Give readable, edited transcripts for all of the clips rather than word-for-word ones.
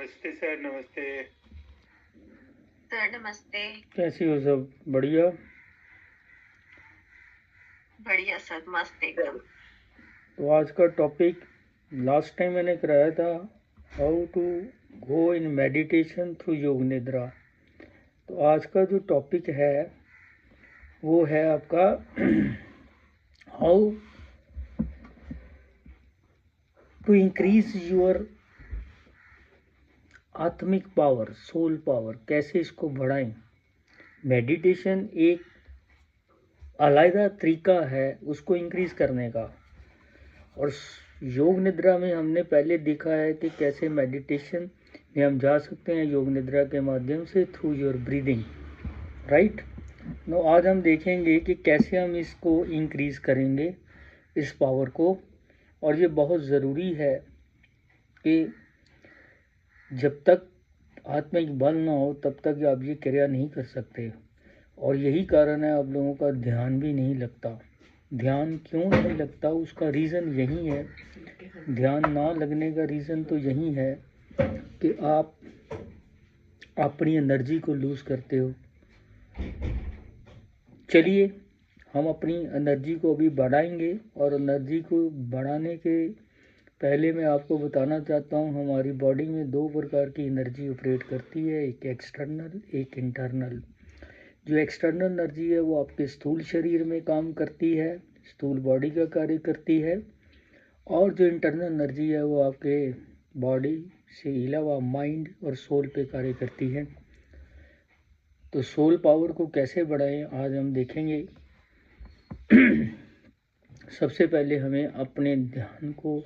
नमस्ते सर। नमस्ते सर। नमस्ते। कैसी हो? सब बढ़िया? बढ़िया सर, मस्त एकदम। तो आज का टॉपिक लास्ट टाइम मैंने कराया था, how to go in meditation through yoga nidra. तो आज का जो टॉपिक है वो है आपका हाउ टू इंक्रीज योर आत्मिक पावर, सोल पावर, कैसे इसको बढ़ाएं। मेडिटेशन एक अलग तरीका है उसको इंक्रीज करने का, और योग निद्रा में हमने पहले देखा है कि कैसे मेडिटेशन में हम जा सकते हैं योग निद्रा के माध्यम से, through your breathing, right. Now आज हम देखेंगे कि कैसे हम इसको इंक्रीज करेंगे, इस पावर को। और ये बहुत ज़रूरी है कि जब तक आत्मिक बल ना हो तब तक आप ये क्रिया नहीं कर सकते। और यही कारण है आप लोगों का ध्यान भी नहीं लगता। ध्यान क्यों नहीं लगता, उसका रीज़न यही है। ध्यान ना लगने का रीज़न तो यही है कि आप अपनी एनर्जी को लूज़ करते हो। चलिए हम अपनी एनर्जी को अभी बढ़ाएंगे, और एनर्जी को बढ़ाने के पहले मैं आपको बताना चाहता हूँ हमारी बॉडी में दो प्रकार की एनर्जी ऑपरेट करती है, एक एक्सटर्नल, एक इंटरनल। जो एक्सटर्नल एनर्जी है वो आपके स्थूल शरीर में काम करती है, स्थूल बॉडी का कार्य करती है। और जो इंटरनल एनर्जी है वो आपके बॉडी से अलावा माइंड और सोल पे कार्य करती है। तो सोल पावर को कैसे बढ़ाएं आज हम देखेंगे। सबसे पहले हमें अपने ध्यान को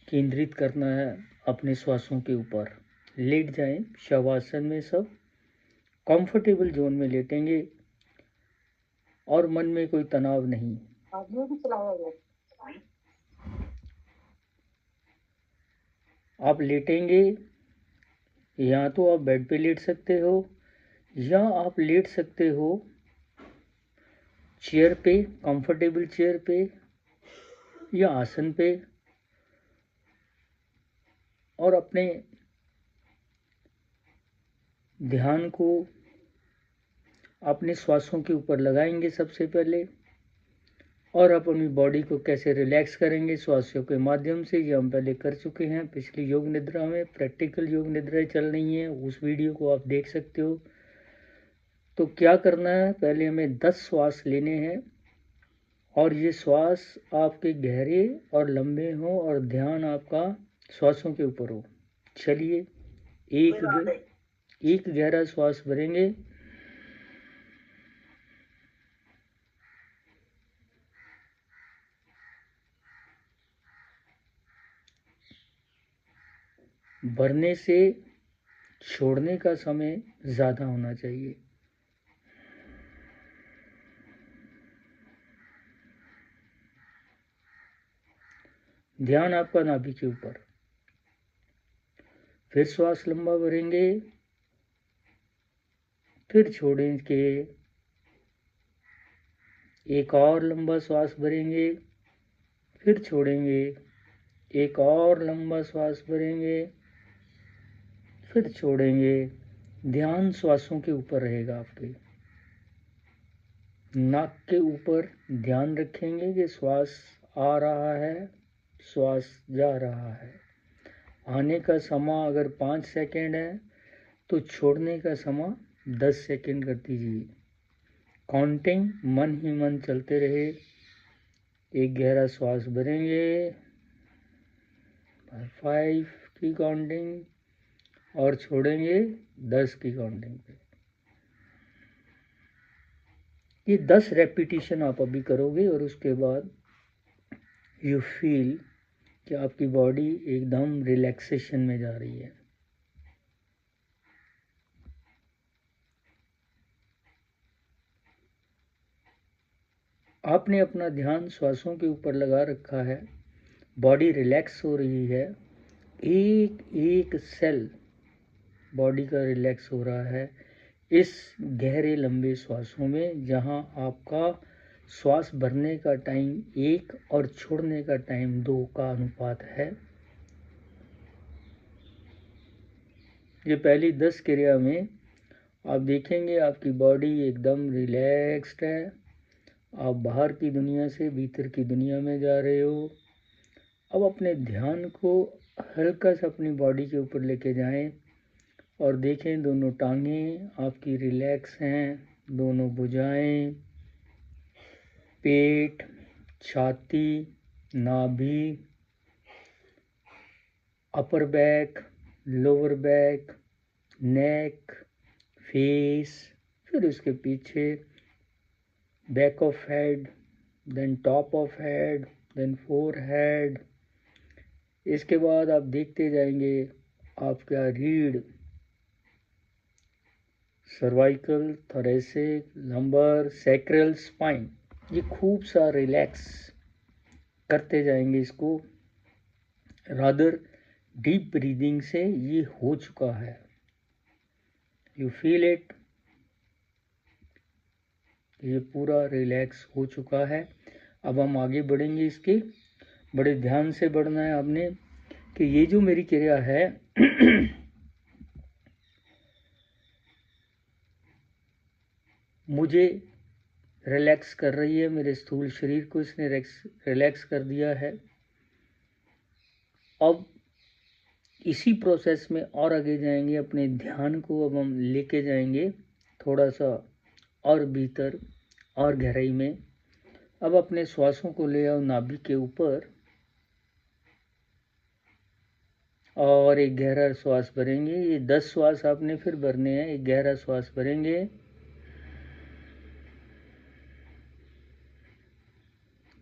केंद्रित करना है अपने श्वासों के ऊपर। लेट जाएं शवासन में, सब कंफर्टेबल जोन में लेटेंगे और मन में कोई तनाव नहीं। आप लेटेंगे, या तो आप बेड पे लेट सकते हो या आप लेट सकते हो चेयर पे, कंफर्टेबल चेयर पे या आसन पे, और अपने ध्यान को अपने श्वासों के ऊपर लगाएंगे सबसे पहले। और अपनी बॉडी को कैसे रिलैक्स करेंगे श्वासों के माध्यम से, ये हम पहले कर चुके हैं पिछली योग निद्रा में। प्रैक्टिकल योग निद्राएं चल रही हैं, उस वीडियो को आप देख सकते हो। तो क्या करना है, पहले हमें 10 श्वास लेने हैं, और ये श्वास आपके गहरे और लंबे हों और ध्यान आपका श्वासों के ऊपर हो। चलिए एक गहरा श्वास भरेंगे, भरने से छोड़ने का समय ज़्यादा होना चाहिए। ध्यान आपका नाभि के ऊपर। फिर श्वास लंबा भरेंगे, फिर छोड़ेंगे, एक और लंबा श्वास भरेंगे, फिर छोड़ेंगे, एक और लंबा श्वास भरेंगे, फिर छोड़ेंगे। ध्यान श्वासों के ऊपर रहेगा आपके। नाक के ऊपर ध्यान रखेंगे कि श्वास आ रहा है, श्वास जा रहा है। आने का समय अगर 5 सेकेंड है तो छोड़ने का समय 10 सेकेंड कर दीजिए। काउंटिंग मन ही मन चलते रहे। एक गहरा श्वास भरेंगे, 5 की काउंटिंग, और छोड़ेंगे 10 की काउंटिंग पे। ये 10 रेपिटेशन आप अभी करोगे, और उसके बाद यू फील कि आपकी बॉडी एकदम रिलैक्सेशन में जा रही है। आपने अपना ध्यान श्वासों के ऊपर लगा रखा है, बॉडी रिलैक्स हो रही है, एक एक सेल बॉडी का रिलैक्स हो रहा है इस गहरे लंबे श्वासों में, जहां आपका श्वास भरने का टाइम 1 और छोड़ने का टाइम 2 का अनुपात है। ये पहली 10 क्रिया में आप देखेंगे आपकी बॉडी एकदम रिलैक्स्ड है। आप बाहर की दुनिया से भीतर की दुनिया में जा रहे हो। अब अपने ध्यान को हल्का सा अपनी बॉडी के ऊपर लेके जाएं और देखें दोनों टांगें आपकी रिलैक्स हैं, दोनों भुजाएं, पेट, छाती, नाभि, upper back, lower back, neck, face, फिर उसके पीछे back of head, then top of head, then forehead. इसके बाद आप देखते जाएंगे आपका रीढ़, cervical, thoracic, lumbar, sacral, spine, ये खूब सा रिलैक्स करते जाएंगे इसको। रादर डीप ब्रीदिंग से ये हो चुका है, यू फील इट, ये पूरा रिलैक्स हो चुका है। अब हम आगे बढ़ेंगे, इसके बड़े ध्यान से बढ़ना है आपने कि ये जो मेरी क्रिया है मुझे रिलैक्स कर रही है, मेरे स्थूल शरीर को इसने रिलैक्स कर दिया है। अब इसी प्रोसेस में और आगे जाएंगे, अपने ध्यान को अब हम लेके जाएंगे थोड़ा सा और भीतर और गहराई में। अब अपने श्वासों को ले आओ नाभि के ऊपर और एक गहरा श्वास भरेंगे। ये 10 श्वास आपने फिर भरने हैं। एक गहरा श्वास भरेंगे,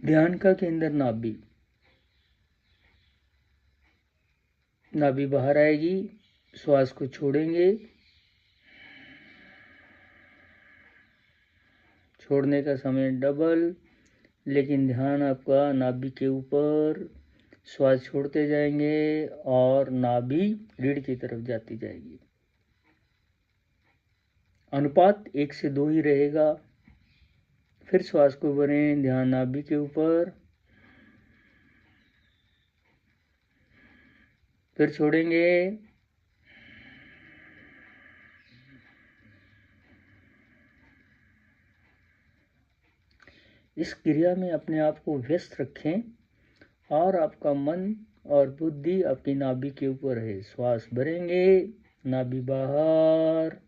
ध्यान का केंद्र नाभि, नाभि बाहर आएगी, श्वास को छोड़ेंगे, छोड़ने का समय डबल, लेकिन ध्यान आपका नाभि के ऊपर, श्वास छोड़ते जाएंगे और नाभि रीढ़ की तरफ जाती जाएगी। अनुपात 1 से 2 ही रहेगा। फिर श्वास को भरें, ध्यान नाभि के ऊपर, फिर छोड़ेंगे, इस क्रिया में अपने आप को व्यस्त रखें और आपका मन और बुद्धि आपकी नाभि के ऊपर है। श्वास भरेंगे, नाभि बाहर,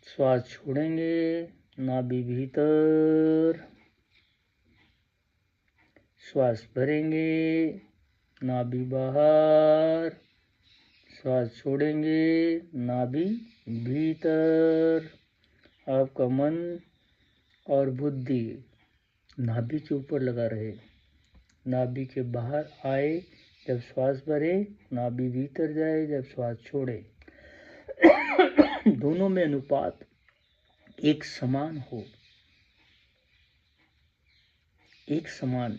श्वास छोड़ेंगे, नाभि भीतर, श्वास भरेंगे, नाभि बाहर, श्वास छोड़ेंगे, नाभि भीतर। आपका मन और बुद्धि नाभि के ऊपर लगा रहे। नाभि के बाहर आए जब श्वास भरे, नाभि भीतर जाए जब श्वास छोड़े। दोनों में अनुपात एक समान हो। एक समान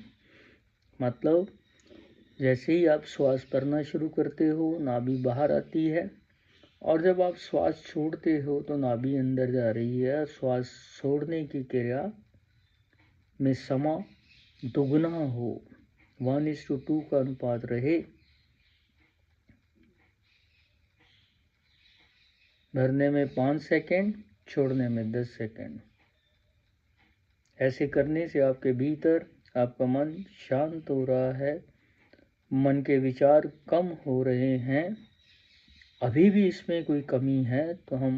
मतलब जैसे ही आप श्वास भरना शुरू करते हो नाभि बाहर आती है और जब आप श्वास छोड़ते हो तो नाभि अंदर जा रही है। श्वास छोड़ने की क्रिया में समा दुगना हो, 1:2 का अनुपात रहे। भरने में 5 सेकेंड, छोड़ने में 10 सेकेंड। ऐसे करने से आपके भीतर आपका मन शांत हो रहा है, मन के विचार कम हो रहे हैं। अभी भी इसमें कोई कमी है तो हम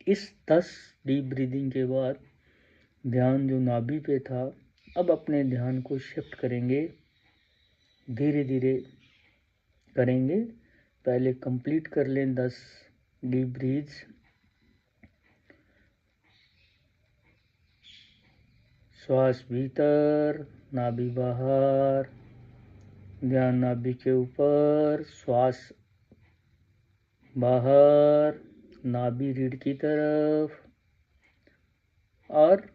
इस 10 डीप ब्रीदिंग के बाद ध्यान जो नाभि पे था, अब अपने ध्यान को शिफ्ट करेंगे, धीरे धीरे करेंगे। पहले कंप्लीट कर लें 10 डीप ब्रीथ्स। श्वास भीतर, नाभि बाहर, ध्यान नाभि के ऊपर, श्वास बाहर, नाभि रीढ़ की तरफ और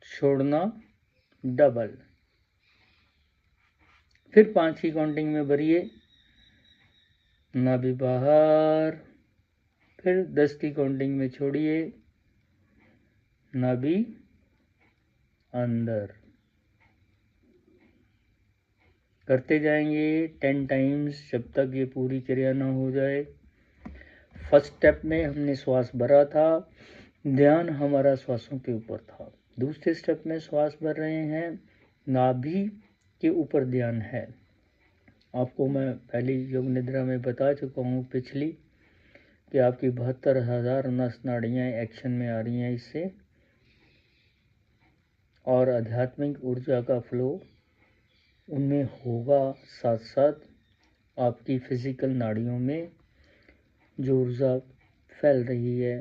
छोड़ना डबल। फिर 5 की काउंटिंग में भरिए, नाभि बाहर, फिर 10 की काउंटिंग में छोड़िए, नाभि अंदर। करते जाएंगे 10 टाइम्स जब तक ये पूरी क्रिया ना हो जाए। फर्स्ट स्टेप में हमने श्वास भरा था, ध्यान हमारा श्वासों के ऊपर था। दूसरे स्टेप में श्वास भर रहे हैं, नाभि के ऊपर ध्यान है। आपको मैं पहली योग निद्रा में बता चुका हूँ पिछली कि आपकी 72,000 नस नाड़ियाँ एक्शन में आ रही हैं इससे, और आध्यात्मिक ऊर्जा का फ्लो उनमें होगा। साथ साथ आपकी फिजिकल नाड़ियों में जो ऊर्जा फैल रही है,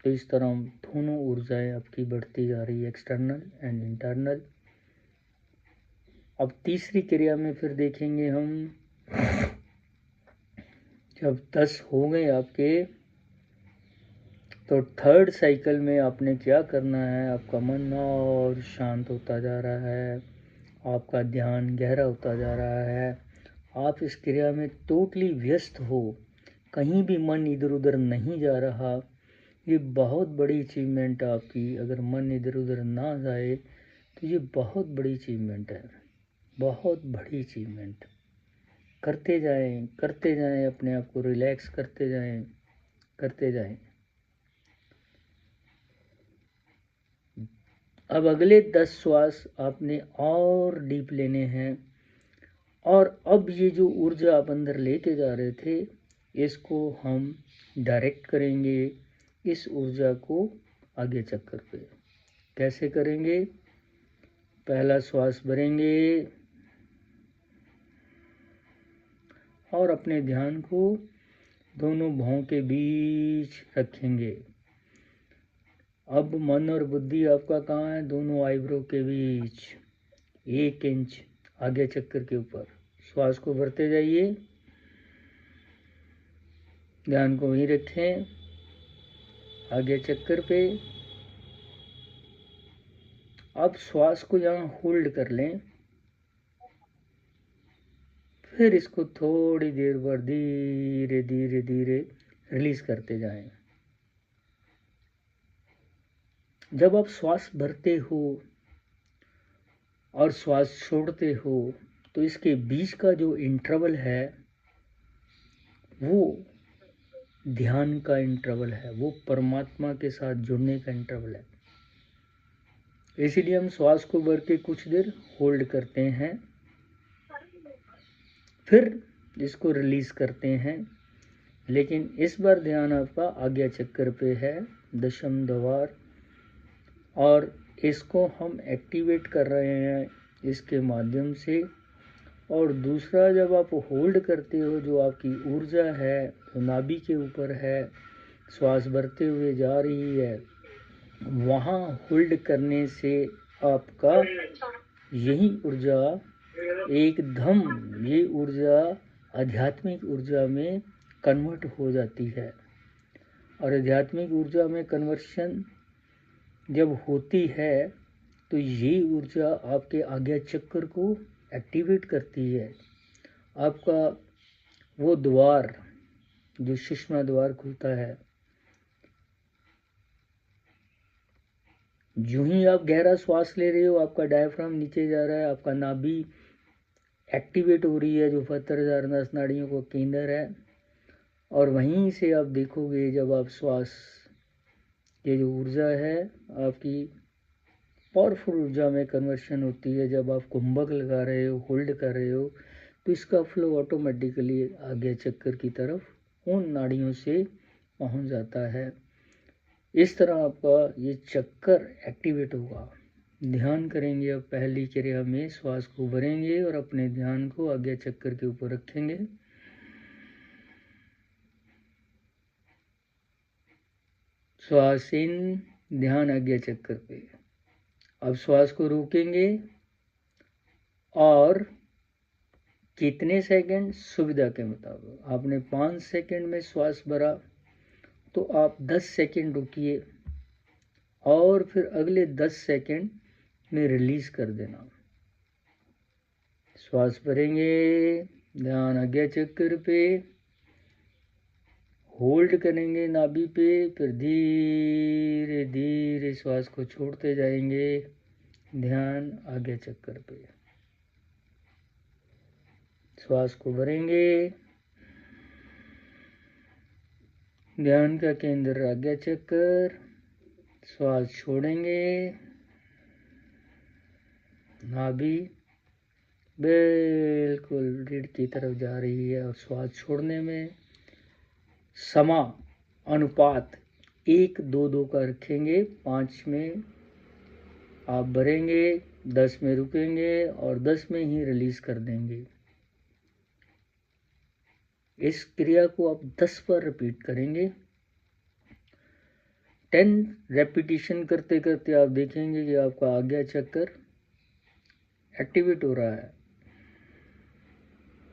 तो इस तरह दोनों ऊर्जाएं आपकी बढ़ती जा रही है, एक्सटर्नल एंड इंटरनल। अब तीसरी क्रिया में फिर देखेंगे हम, जब 10 हो गए आपके, तो थर्ड साइकिल में आपने क्या करना है, आपका मन और शांत होता जा रहा है, आपका ध्यान गहरा होता जा रहा है, आप इस क्रिया में टोटली व्यस्त हो, कहीं भी मन इधर उधर नहीं जा रहा। ये बहुत बड़ी अचीवमेंट है आपकी। अगर मन इधर उधर ना जाए तो ये बहुत बड़ी अचीवमेंट है, बहुत बड़ी अचीवमेंट। करते जाएं, अपने आप को रिलैक्स करते जाएं। अब अगले 10 श्वास आपने और डीप लेने हैं, और अब ये जो ऊर्जा आप अंदर लेके जा रहे थे, इसको हम डायरेक्ट करेंगे इस ऊर्जा को आगे चक्कर पे। कैसे करेंगे? पहला श्वास भरेंगे और अपने ध्यान को दोनों भौं के बीच रखेंगे। अब मन और बुद्धि आपका कहाँ है? दोनों आईब्रो के बीच, 1 इंच आगे चक्कर के ऊपर। श्वास को भरते जाइए, ध्यान को वहीं रखें आगे चक्कर पे। अब श्वास को यहाँ होल्ड कर लें, फिर इसको थोड़ी देर बाद धीरे धीरे धीरे रिलीज करते जाएं। जब आप श्वास भरते हो और श्वास छोड़ते हो, तो इसके बीच का जो इंटरवल है वो ध्यान का इंटरवल है, वो परमात्मा के साथ जुड़ने का इंटरवल है। इसीलिए हम श्वास को भर के कुछ देर होल्ड करते हैं, फिर इसको रिलीज करते हैं। लेकिन इस बार ध्यान आपका आज्ञा चक्कर पे है, दशम द्वार, और इसको हम एक्टिवेट कर रहे हैं इसके माध्यम से। और दूसरा, जब आप होल्ड करते हो, जो आपकी ऊर्जा है तो नाभि के ऊपर है, श्वास भरते हुए जा रही है, वहाँ होल्ड करने से आपका यही ऊर्जा एकदम, ये ऊर्जा आध्यात्मिक ऊर्जा में कन्वर्ट हो जाती है। और आध्यात्मिक ऊर्जा में कन्वर्शन जब होती है तो ये ऊर्जा आपके आज्ञा चक्र को एक्टिवेट करती है। आपका वो द्वार जो सुषमा द्वार खुलता है, यूं ही आप गहरा श्वास ले रहे हो, आपका डायफ्राम नीचे जा रहा है, आपका नाभि एक्टिवेट हो रही है, जो 72,000 नस नाड़ियों का केंद्र है। और वहीं से आप देखोगे, जब आप श्वास, ये जो ऊर्जा है आपकी पावरफुल ऊर्जा में कन्वर्शन होती है। जब आप कुंभक लगा रहे हो, होल्ड कर रहे हो, तो इसका फ्लो ऑटोमेटिकली आगे चक्कर की तरफ उन नाड़ियों से पहुंच जाता है। इस तरह आपका ये चक्कर एक्टिवेट होगा। ध्यान करेंगे अब पहली क्रिया में, श्वास को भरेंगे और अपने ध्यान को आगे चक्कर के ऊपर रखेंगे। श्वास इन, ध्यान आगे चक्कर पे। अब श्वास को रोकेंगे और कितने सेकंड? सुविधा के मुताबिक। आपने 5 सेकंड में श्वास भरा तो आप 10 सेकंड रुकिए और फिर अगले 10 सेकंड में रिलीज कर देना। श्वास भरेंगे, ध्यान आज्ञा चक्र पे, होल्ड करेंगे नाभि पे, फिर धीरे धीरे श्वास को छोड़ते जाएंगे, ध्यान आज्ञा चक्र पे। श्वास को भरेंगे। ध्यान का केंद्र आज्ञा चक्र। श्वास छोड़ेंगे। नाभि बिल्कुल रीढ़ की तरफ जा रही है और श्वास छोड़ने में समा अनुपात 1-2-2 का रखेंगे। 5 में आप भरेंगे, 10 में रुकेंगे और 10 में ही रिलीज कर देंगे। इस क्रिया को आप 10 बार रिपीट करेंगे। 10 रेपिटेशन करते करते आप देखेंगे कि आपका आज्ञा चक्र एक्टिवेट हो रहा है।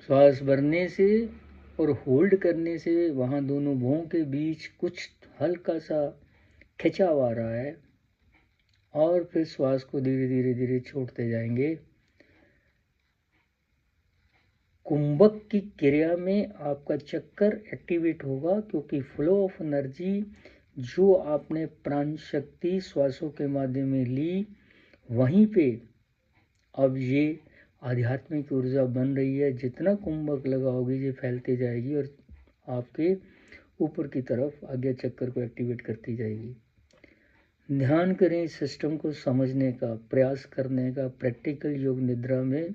श्वास भरने से और होल्ड करने से वहाँ दोनों भौं के बीच कुछ हल्का सा खिंचाव आ रहा है और फिर श्वास को धीरे धीरे धीरे छोड़ते जाएंगे। कुंभक की क्रिया में आपका चक्कर एक्टिवेट होगा क्योंकि फ्लो ऑफ एनर्जी जो आपने प्राण शक्ति श्वासों के माध्यम में ली, वहीं पे अब ये आध्यात्मिक ऊर्जा बन रही है। जितना कुंभक लगाओगे ये फैलती जाएगी और आपके ऊपर की तरफ आज्ञा चक्कर को एक्टिवेट करती जाएगी। ध्यान करें, इस सिस्टम को समझने का प्रयास करने का। प्रैक्टिकल योग निद्रा में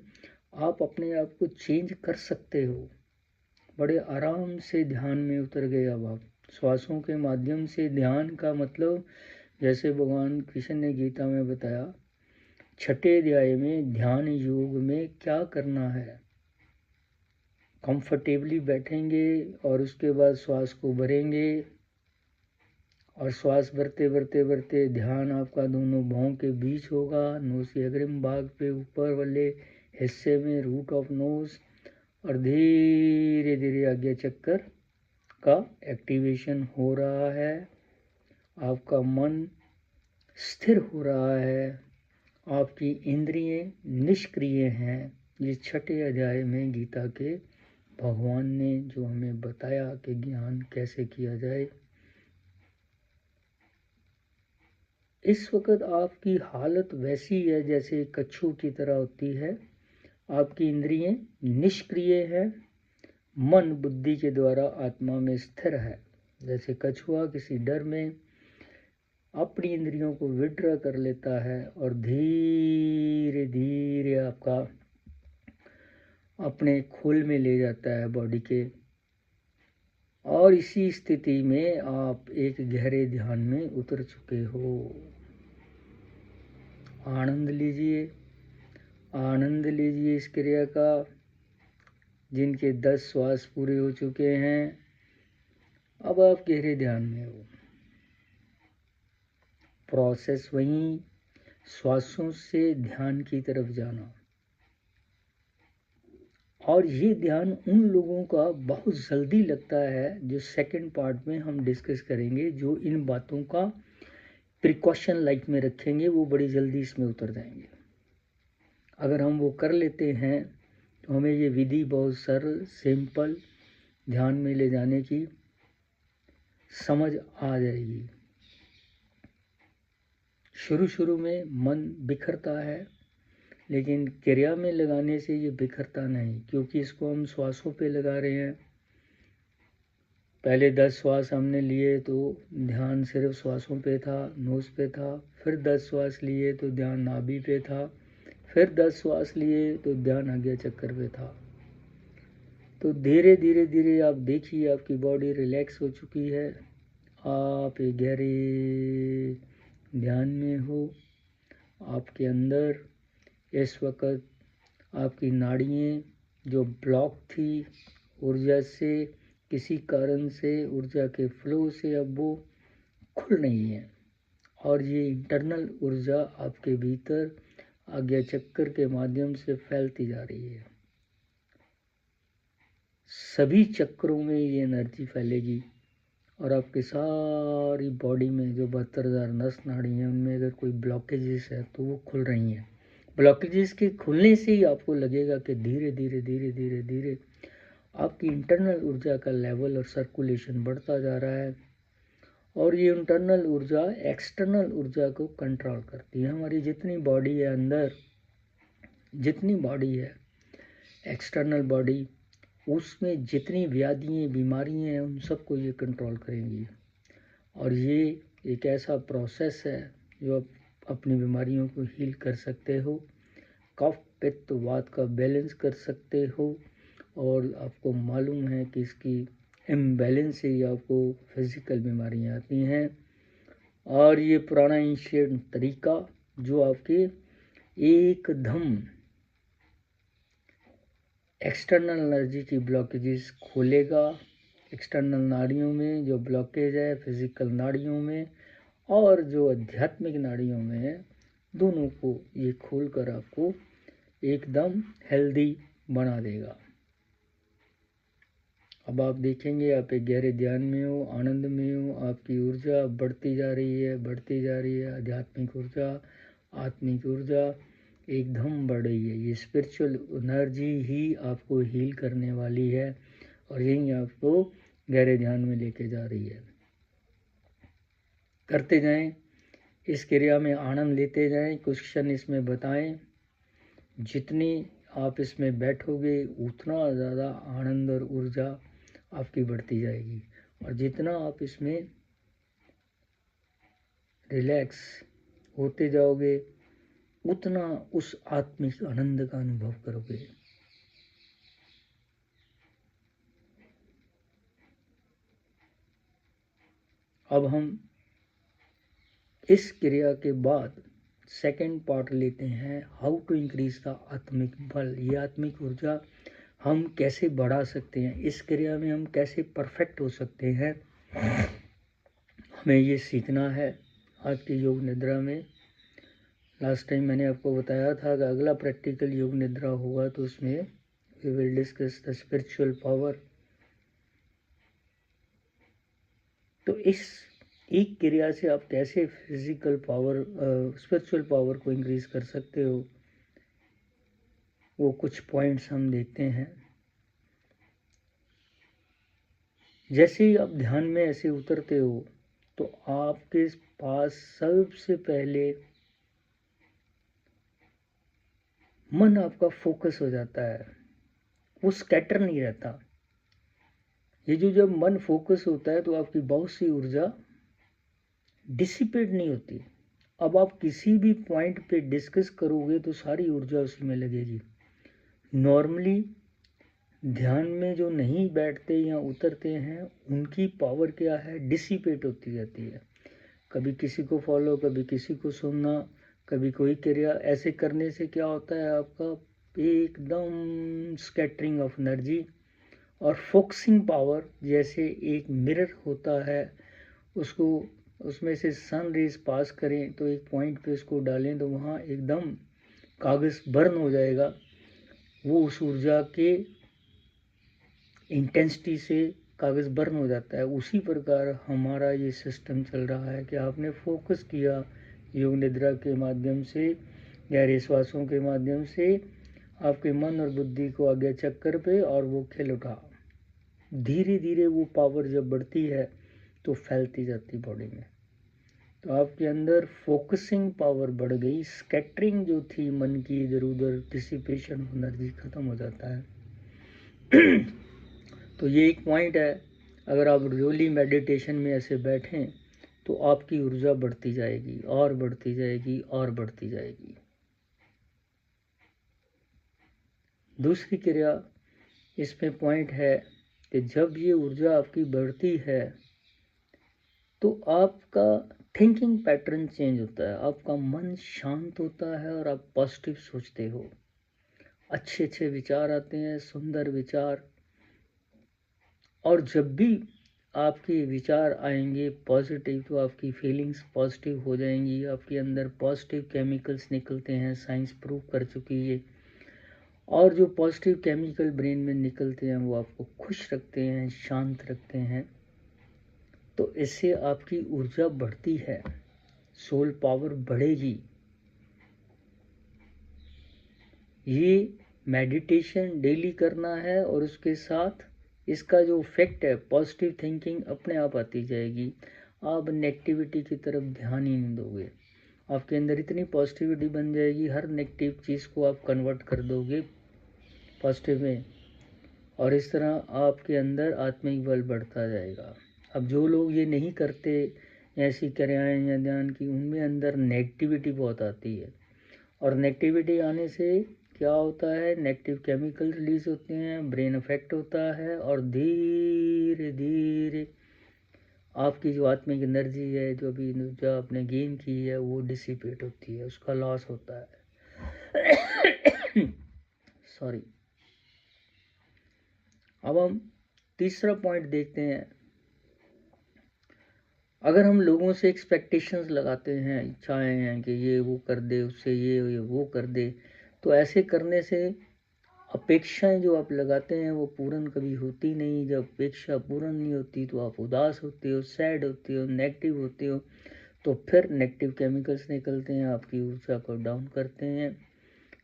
आप अपने आप को चेंज कर सकते हो। बड़े आराम से ध्यान में उतर गए। अब आप श्वासों के माध्यम से ध्यान का मतलब, जैसे भगवान कृष्ण ने गीता में बताया, 6ठे अध्याय में ध्यान योग में क्या करना है। कंफर्टेबली बैठेंगे और उसके बाद श्वास को भरेंगे और श्वास भरते भरते भरते ध्यान आपका दोनों भौं के बीच होगा। नोज के अग्रिम भाग पे ऊपर वाले हिस्से में, रूट ऑफ नोज, और धीरे धीरे आज्ञा चक्कर का एक्टिवेशन हो रहा है। आपका मन स्थिर हो रहा है। आपकी इंद्रियां निष्क्रिय हैं। ये 6ठे अध्याय में गीता के भगवान ने जो हमें बताया कि ज्ञान कैसे किया जाए। इस वक्त आपकी हालत वैसी है जैसे कच्छू की तरह होती है। आपकी इंद्रियां निष्क्रिय है, मन बुद्धि के द्वारा आत्मा में स्थिर है। जैसे कछुआ किसी डर में अपनी इंद्रियों को विड्रॉ कर लेता है और धीरे धीरे आपका अपने खोल में ले जाता है बॉडी के। और इसी स्थिति में आप एक गहरे ध्यान में उतर चुके हो। आनंद लीजिए, आनंद लीजिए इस क्रिया का। जिनके 10 श्वास पूरे हो चुके हैं, अब आप गहरे ध्यान में हो। प्रोसेस वहीं, श्वासों से ध्यान की तरफ जाना। और ये ध्यान उन लोगों का बहुत जल्दी लगता है, जो सेकंड पार्ट में हम डिस्कस करेंगे। जो इन बातों का प्रिकॉशन लाइफ में रखेंगे वो बड़ी जल्दी इसमें उतर जाएंगे। अगर हम वो कर लेते हैं तो हमें ये विधि बहुत सरल, सिंपल ध्यान में ले जाने की समझ आ जाएगी। शुरू शुरू में मन बिखरता है, लेकिन क्रिया में लगाने से ये बिखरता नहीं, क्योंकि इसको हम श्वासों पे लगा रहे हैं। पहले 10 श्वास हमने लिए तो ध्यान सिर्फ श्वासों पे था, नोज पे था। फिर 10 श्वास लिए तो ध्यान नाभि पे था। फिर 10 श्वास लिए तो ध्यान आज्ञा चक्कर पे था। तो धीरे धीरे धीरे आप देखिए आपकी बॉडी रिलैक्स हो चुकी है। आप एक गहरे ध्यान में हो। आपके अंदर इस वक्त आपकी नाड़ियाँ जो ब्लॉक थी ऊर्जा से, किसी कारण से, ऊर्जा के फ्लो से, अब वो खुल रही हैं। और ये इंटरनल ऊर्जा आपके भीतर आज्ञा चक्कर के माध्यम से फैलती जा रही है। सभी चक्रों में ये एनर्जी फैलेगी और आपकी सारी बॉडी में जो 72,000 नस नाड़ी हैं, उनमें अगर कोई ब्लॉकेजेस है तो वो खुल रही हैं। ब्लॉकेजेस के खुलने से ही आपको लगेगा कि धीरे धीरे धीरे धीरे धीरे आपकी इंटरनल ऊर्जा का लेवल और सर्कुलेशन बढ़ता जा रहा है। और ये इंटरनल ऊर्जा एक्सटर्नल ऊर्जा को कंट्रोल करती है। हमारी जितनी बॉडी है, अंदर जितनी बॉडी है, एक्सटर्नल बॉडी उसमें जितनी व्याधियाँ बीमारियाँ हैं उन सबको ये कंट्रोल करेंगी। और ये एक ऐसा प्रोसेस है जो आप अपनी बीमारियों को हील कर सकते हो, कफ पित्त वात का बैलेंस कर सकते हो। और आपको मालूम है कि इसकी इम्बैलेंस से ही आपको फिजिकल बीमारियाँ आती हैं। और ये पुराना एंशिएंट तरीका जो आपके एकदम एक्सटर्नल एनर्जी की ब्लॉकेजेस खोलेगा, एक्सटर्नल नाड़ियों में जो ब्लॉकेज है, फिजिकल नाड़ियों में और जो आध्यात्मिक नाड़ियों में है, दोनों को ये खोलकर आपको एकदम हेल्दी बना देगा। अब आप देखेंगे आप एक गहरे ध्यान में हो, आनंद में हो, आपकी ऊर्जा बढ़ती जा रही है, बढ़ती जा रही है। आध्यात्मिक ऊर्जा, आत्मिक ऊर्जा एकदम बढ़ रही है। ये स्पिरिचुअल एनर्जी ही आपको हील करने वाली है और यही आपको गहरे ध्यान में लेके जा रही है। करते जाएं, इस क्रिया में आनंद लेते जाएं, कुछ क्षण इसमें बताएं। जितनी आप इसमें बैठोगे उतना ज़्यादा आनंद और ऊर्जा आपकी बढ़ती जाएगी। और जितना आप इसमें रिलैक्स होते जाओगे उतना उस आत्मिक आनंद का अनुभव करोगे। अब हम इस क्रिया के बाद सेकंड पार्ट लेते हैं, हाउ टू इंक्रीज द आत्मिक बल। ये आत्मिक ऊर्जा हम कैसे बढ़ा सकते हैं, इस क्रिया में हम कैसे परफेक्ट हो सकते हैं, हमें ये सीखना है आज की योग निद्रा में। लास्ट टाइम मैंने आपको बताया था कि अगला प्रैक्टिकल योग निद्रा होगा तो उसमें we will discuss the spiritual power. तो इस एक क्रिया से आप कैसे फिजिकल पावर, स्पिरिचुअल पावर को इंक्रीज कर सकते हो, वो कुछ पॉइंट्स हम देखते हैं। जैसे ही आप ध्यान में ऐसे उतरते हो तो आपके पास सबसे पहले मन आपका फोकस हो जाता है, वो स्कैटर नहीं रहता। ये जो जब मन फोकस होता है तो आपकी बहुत सी ऊर्जा डिसिपेट नहीं होती। अब आप किसी भी पॉइंट पे डिस्कस करोगे तो सारी ऊर्जा उसी में लगेगी। नॉर्मली ध्यान में जो नहीं बैठते या उतरते हैं उनकी पावर क्या है, डिसिपेट होती जाती है। कभी किसी को फॉलो, कभी किसी को सुनना, कभी कोई क्रिया, ऐसे करने से क्या होता है आपका एकदम स्कैटरिंग ऑफ एनर्जी और फोकसिंग पावर। जैसे एक मिरर होता है, उसको उसमें से सन रेज पास करें तो एक पॉइंट पे उसको डालें तो वहाँ एकदम कागज़ बर्न हो जाएगा, वो उस ऊर्जा के इंटेंसिटी से कागज़ बर्न हो जाता है। उसी प्रकार हमारा ये सिस्टम चल रहा है कि आपने फोकस किया योग निद्रा के माध्यम से, गहरे श्वासों के माध्यम से आपके मन और बुद्धि को आगे चक्कर पे और वो खिल उठा। धीरे धीरे वो पावर जब बढ़ती है तो फैलती जाती बॉडी में, तो आपके अंदर फोकसिंग पावर बढ़ गई। स्कैटरिंग जो थी मन की इधर उधर, डिसिपेशन एनर्जी खत्म हो जाता है। तो ये एक पॉइंट है। अगर आप रियली मेडिटेशन में ऐसे बैठें तो आपकी ऊर्जा बढ़ती जाएगी और बढ़ती जाएगी और बढ़ती जाएगी। दूसरी क्रिया इसमें पॉइंट है कि जब ये ऊर्जा आपकी बढ़ती है तो आपका थिंकिंग पैटर्न चेंज होता है, आपका मन शांत होता है और आप पॉजिटिव सोचते हो, अच्छे अच्छे विचार आते हैं, सुंदर विचार। और जब भी आपके विचार आएंगे पॉजिटिव तो आपकी फीलिंग्स पॉजिटिव हो जाएंगी, आपके अंदर पॉजिटिव केमिकल्स निकलते हैं, साइंस प्रूव कर चुकी है। और जो पॉजिटिव केमिकल ब्रेन में निकलते हैं वो आपको खुश रखते हैं, शांत रखते हैं। तो इससे आपकी ऊर्जा बढ़ती है, सोल पावर बढ़ेगी। ये मेडिटेशन डेली करना है और उसके साथ इसका जो इफेक्ट है, पॉजिटिव थिंकिंग अपने आप आती जाएगी। आप नेगेटिविटी की तरफ ध्यान ही नहीं दोगे, आपके अंदर इतनी पॉजिटिविटी बन जाएगी, हर नेगेटिव चीज़ को आप कन्वर्ट कर दोगे पॉजिटिव में। और इस तरह आपके अंदर आत्मिक बल बढ़ता जाएगा। अब जो लोग ये नहीं करते ऐसी क्रियाएं या ध्यान की, उनमें अंदर नेगेटिविटी बहुत आती है, और नेगेटिविटी आने से क्या होता है, नेगेटिव केमिकल रिलीज होते हैं, ब्रेन अफेक्ट होता है, और धीरे धीरे आपकी जो आत्मिक एनर्जी है, जो भी जो आपने गेन की है, वो डिसिपेट होती है, उसका लॉस होता है। सॉरी। अब हम तीसरा पॉइंट देखते हैं। अगर हम लोगों से एक्सपेक्टेशंस लगाते हैं, इच्छाएं हैं कि ये वो कर दे, उससे ये वो कर दे, तो ऐसे करने से अपेक्षाएं जो आप लगाते हैं वो पूर्ण कभी होती नहीं। जब अपेक्षा पूर्ण नहीं होती तो आप उदास होते हो, सैड होते हो, नेगेटिव होते हो, तो फिर नेगेटिव केमिकल्स निकलते हैं, आपकी ऊर्जा को डाउन करते हैं।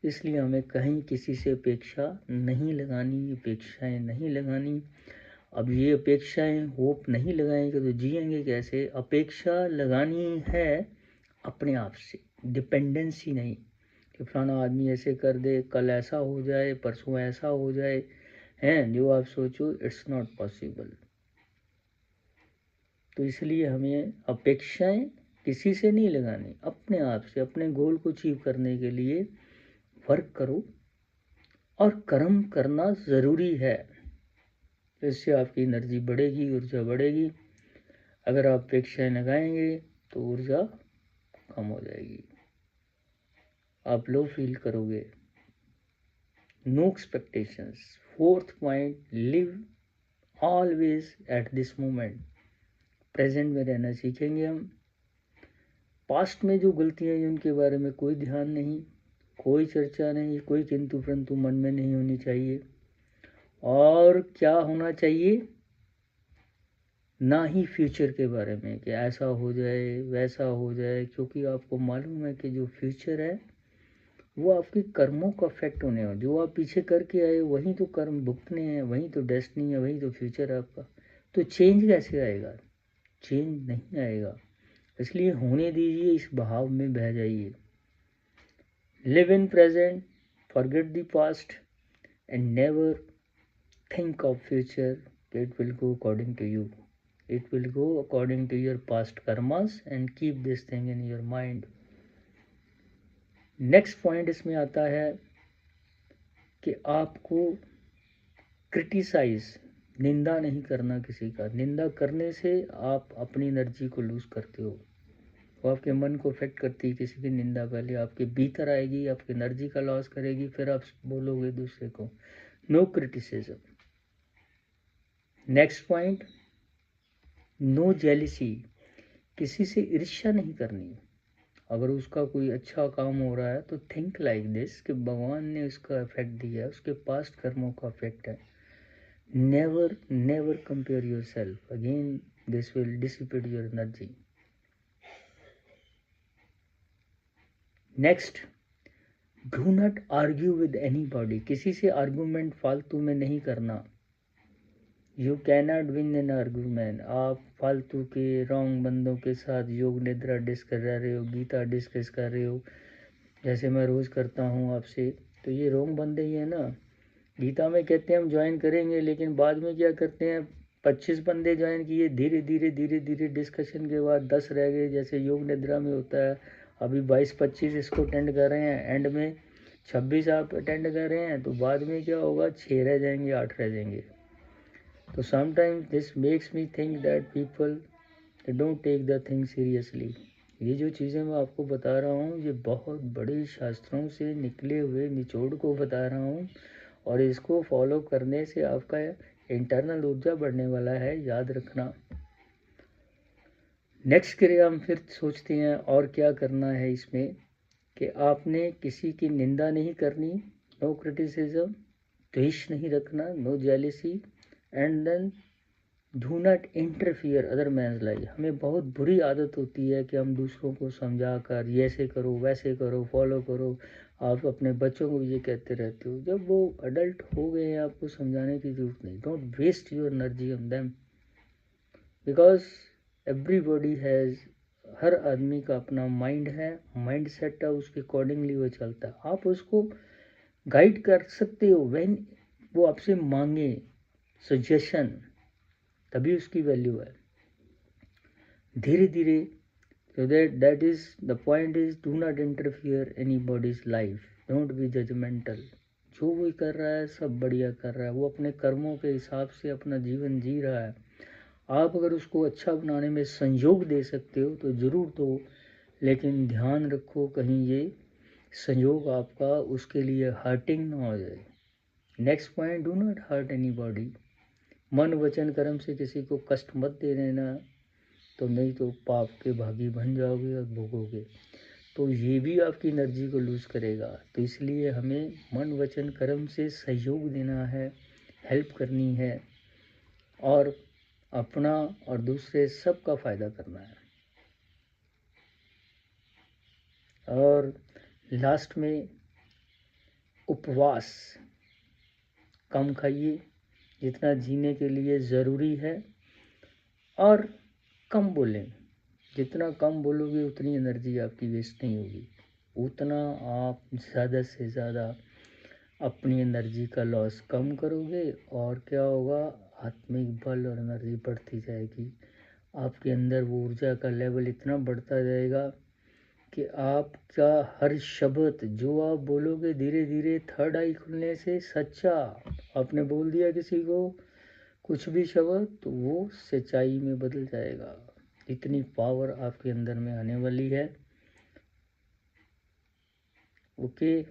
इसलिए हमें कहीं किसी से अपेक्षा नहीं लगानी, अपेक्षाएं नहीं लगानी। अब ये अपेक्षाएं होप नहीं लगाएंगे तो जिएंगे कैसे? अपेक्षा लगानी है अपने आप से, डिपेंडेंसी नहीं कि फलाना आदमी ऐसे कर दे, कल ऐसा हो जाए, परसों ऐसा हो जाए, हैं जो आप सोचो, इट्स नॉट पॉसिबल। तो इसलिए हमें अपेक्षाएं किसी से नहीं लगानी, अपने आप से। अपने गोल को अचीव करने के लिए वर्क करो, और कर्म करना ज़रूरी है। इससे आपकी एनर्जी बढ़ेगी, ऊर्जा बढ़ेगी। अगर आप अपेक्षाएं लगाएंगे तो ऊर्जा कम हो जाएगी, आप लो फील करोगे। No expectations. Fourth point, live always at this moment. Present में रहना सीखेंगे हम। पास्ट में जो गलतियां हैं उनके बारे में कोई ध्यान नहीं, कोई चर्चा नहीं, कोई किंतु परंतु मन में नहीं होनी चाहिए। और क्या होना चाहिए? ना ही फ्यूचर के बारे में कि ऐसा हो जाए, वैसा हो जाए, क्योंकि आपको मालूम है कि जो फ्यूचर है वो आपके कर्मों का इफेक्ट होने वाला। जो आप पीछे करके आए वही तो कर्म भुगतने हैं, वही तो डेस्टिनी है, वही तो फ्यूचर है आपका। तो चेंज कैसे आएगा? चेंज नहीं आएगा। इसलिए होने दीजिए, इस बहाव में बह जाइए। Live in present, forget the past, and never think of future. It will go according to you. It will go according to your past karmas, and keep this thing in your mind. Next point इसमें आता है कि आपको criticise, निंदा नहीं करना किसी का। निंदा करने से आप अपनी एनर्जी को लूज करते हो, वो आपके मन को इफेक्ट करती है। किसी की निंदा पहले आपके भीतर आएगी, आपकी एनर्जी का लॉस करेगी, फिर आप बोलोगे दूसरे को। No criticism. Next point, no jealousy. किसी से ईर्ष्या नहीं करनी। अगर उसका कोई अच्छा काम हो रहा है तो थिंक लाइक दिस कि भगवान ने उसका इफेक्ट दिया है, उसके पास्ट कर्मों का इफेक्ट है। Never never compare your self again, this will dissipate your energy. Next, do not argue with any body. किसी से आर्गूमेंट फालतू में नहीं करना। You cannot win N argument. आप फालतू के रॉन्ग बंदों के साथ योग निद्रा डिस्कस कर रहे हो, गीता डिस्कस कर रहे हो, जैसे मैं रोज़ करता हूँ आपसे। तो ये रॉन्ग बंदे ही हैं ना। गीता में कहते हैं हम ज्वाइन करेंगे, लेकिन बाद में क्या करते हैं, 25 बंदे ज्वाइन किए, धीरे धीरे धीरे धीरे डिस्कशन के बाद 10 रह गए, जैसे योग निद्रा में होता है। अभी 22-25 इसको अटेंड कर रहे हैं, एंड में 26 आप अटेंड कर रहे हैं, तो बाद में क्या होगा, 6 रह जाएंगे, 8 रह जाएंगे। तो sometimes this makes me think that people don't take the thing seriously. ये जो चीज़ें मैं आपको बता रहा हूँ, ये बहुत बड़े शास्त्रों से निकले हुए निचोड़ को बता रहा हूँ, और इसको फॉलो करने से आपका इंटरनल ऊर्जा बढ़ने वाला है, याद रखना। नेक्स्ट क्रिया हम फिर सोचते हैं और क्या करना है इसमें, कि आपने किसी की निंदा नहीं करनी, नो क्रिटिसिज्म, द्वेष नहीं रखना, no jealousy, and then do not interfere other man's life. हमें बहुत बुरी आदत होती है कि हम दूसरों को समझा कर ऐसे करो, वैसे करो, फॉलो करो। आप अपने बच्चों को भी ये कहते रहते हो, जब वो अडल्ट हो गए हैं आपको समझाने की जरूरत नहीं। Don't waste your energy on them, because everybody has, हर आदमी का अपना माइंड है, माइंड सेट है, उसके अकॉर्डिंगली वो चलता है। आप उसको गाइड कर सकते हो व्हेन वो आपसे मांगे सजेशन, तभी उसकी वैल्यू है। धीरे धीरे, so that is the point is do not interfere anybody's life, don't be judgmental। जो वो कर रहा है सब बढ़िया कर रहा है, वो अपने कर्मों के हिसाब से अपना जीवन जी रहा है। आप अगर उसको अच्छा बनाने में संयोग दे सकते हो तो ज़रूर दो, लेकिन ध्यान रखो कहीं ये संयोग आपका उसके लिए हर्टिंग ना हो जाए। Next point, do not hurt anybody. मन वचन कर्म से किसी को कष्ट मत दे देना, तो नहीं तो पाप के भागी बन जाओगे और भोगोगे, तो ये भी आपकी एनर्जी को लूज़ करेगा। तो इसलिए हमें मन वचन कर्म से सहयोग देना है, हेल्प करनी है, और अपना और दूसरे सबका फ़ायदा करना है। और लास्ट में उपवास कम खाइए जितना जीने के लिए ज़रूरी है, और कम बोलें। जितना कम बोलोगे उतनी एनर्जी आपकी वेस्ट नहीं होगी, उतना आप ज़्यादा से ज़्यादा अपनी एनर्जी का लॉस कम करोगे, और क्या होगा, आत्मिक बल और एनर्जी बढ़ती जाएगी। आपके अंदर वो ऊर्जा का लेवल इतना बढ़ता जाएगा कि आपका हर शब्द जो आप बोलोगे, धीरे धीरे थर्ड आई खुलने से, सच्चा आपने बोल दिया किसी को कुछ भी शब्द, तो वो सच्चाई में बदल जाएगा। इतनी पावर आपके अंदर में आने वाली है। ओके।